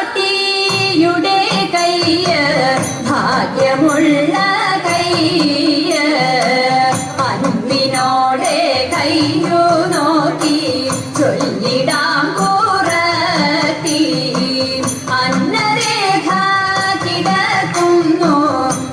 തമ്പുരാട്ടിയുടെ കയ്യ് ഭാഗ്യമുള്ള കയ്യ് അൻപിനോടെ കയ്യു നോക്കി ചൊല്ലിടാം കുറത്തി അന്നരേഖ കിടക്കുന്നു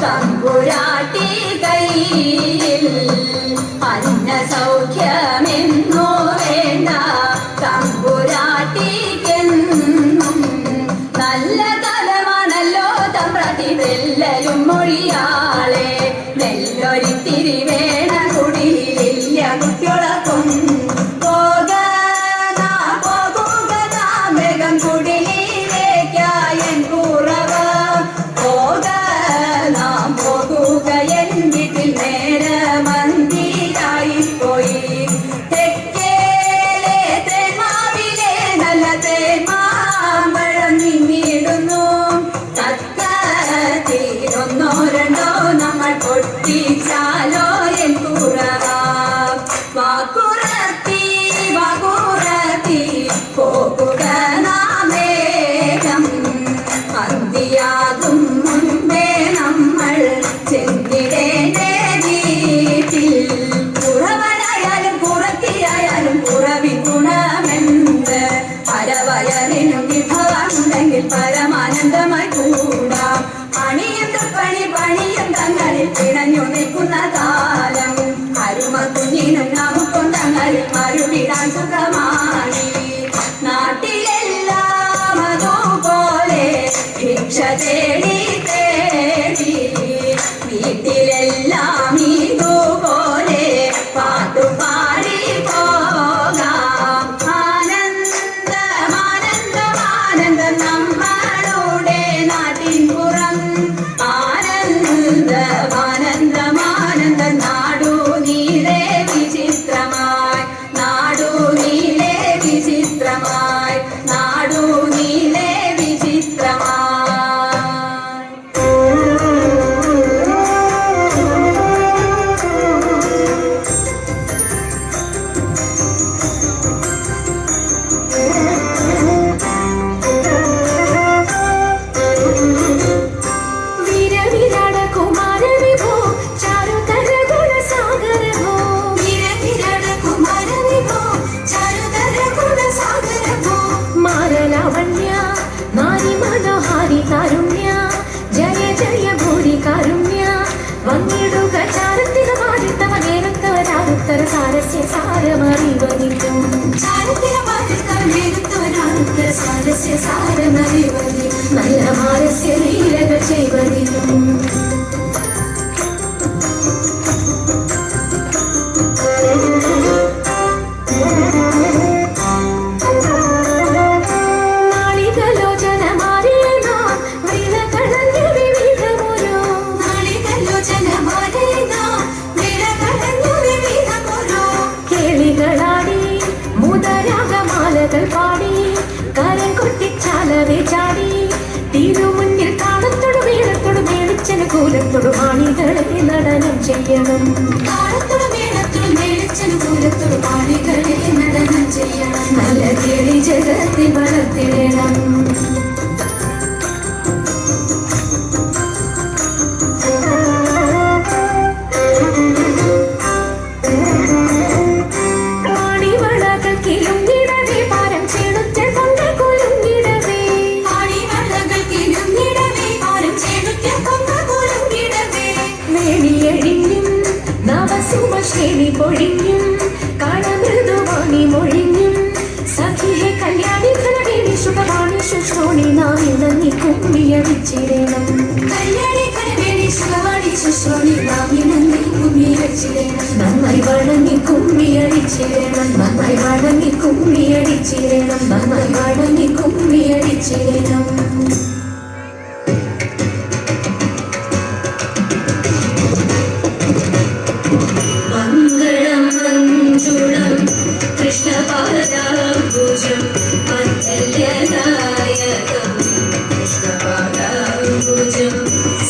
തമ്പുരാട്ടി കയ്യിൽ അന്ന സൗഖ്യമെന്നു വേണ്ട തമ്പുരാട്ടി ും മൊഴിയാളെ നെല്ലൊരിത്തിരി വേണ കുടിലില്ല കുട്ടികളക്കും വേഗം കുടിലേക്കായൻ കുറവ നാം പോകുക എൻ വീട്ടിൽ നേരെ മന്ദിരായി പോയി തെക്കേലെ തേന്മാവിലെ നല്ല തേന്മാമ്പഴം നിന്നിടുന്നു ഒന്നോ രണ്ടോ നമ്മൾ പൊട്ടിച്ചാലോ എൻ കുറവ വാക്കുറത്തി വാക്കുറത്തി പോകുക നാമേകം അന്തിയാകും മുൻപേ നമ്മൾ ചെന്നിടേണ്ട വീട്ടിൽ കുറവനായാലും കുറത്തിയായാലും കുറവി ഗുണമെന്ത് പരവയറിനും വിഭവമുണ്ടെങ്കിൽ പരമാനന്ദമായി കൂടാം പണിയും തങ്ങളിൽ പിണഞ്ഞു നിൽക്കുന്ന കാലം അരുമ കുഞ്ഞിനും നമുക്കും തങ്ങളിൽ മറുവിടാൻ സുഖമായി നാട്ടിലെല്ലാം അതുപോലെ ഭിക്ഷ തേടി തേടി വീട്ടിലെല്ലാം ഇതുപോലെ പാട്ടുപാടി പോകാം ആനന്ദം നമ്മളുടെ നാട്ടിൻ പുറം ആനന്ദം നാടു നീളെ വിചിത്രമായി നാടു നീളെ വിചിത്രമായി നാടു നീളെ വിചിത്രമായി നല്ല മാനസ്യ ലീലകൾ ചെയ്വതിനും പാടി കരം കൊട്ടിച്ചാലവേ ചാടി തിരുമുന്നിൽ താളത്തോട് മേളച്ചന് കൂലത്തോട് മാണികളെ നടനം ചെയ്യണം താളത്തോട് മേളച്ചന് കൂലത്തോട് മാണികളെ നടനം ചെയ്യണം നല്ല കേളി ജഗത്തിൽ വളർത്തിടണം മണിവളകൾ കിളുങ്ങി പൊഴിഞ്ഞും കാളമൃദുവാണി മൊഴിഞ്ഞും സഖിയെ കല്യാണി ധനവേണി ശുഭവാണി ശുശ്രോണി നാം ഇണങ്ങി കുമ്മിയടിച്ചിടണം. കല്യാണി ധനവേണി ശുഭവാണി ശുശ്രോണി നാം ഇണങ്ങി കുമ്മിയടിച്ചിടണം. നന്നായി വണങ്ങി കുമ്മിയടിച്ചിടണം. നന്നായി വണങ്ങി കുമ്മിയടിച്ചിടണം. നന്നായി വണങ്ങി കുമ്മിയടിച്ചിടണം. മംഗളം മഞ്ജുളം കൃഷ്ണപാദാംബുജം മംഗല്യദായകം കൃഷ്ണപാദാംബുജം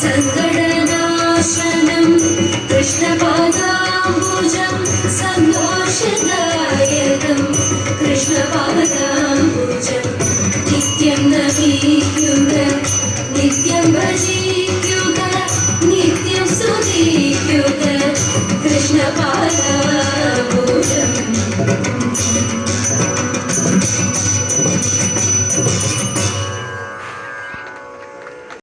സങ്കടനാശനം കൃഷ്ണപാദാംബുജം സന്തോഷദായകം കൃഷ്ണപാദാംബുജം നിത്യം നമിക്കുക നിത്യം ഭജിക്കുക നിത്യം സ്തുതിക്കുക കൃഷ്ണപാദാംബുജം.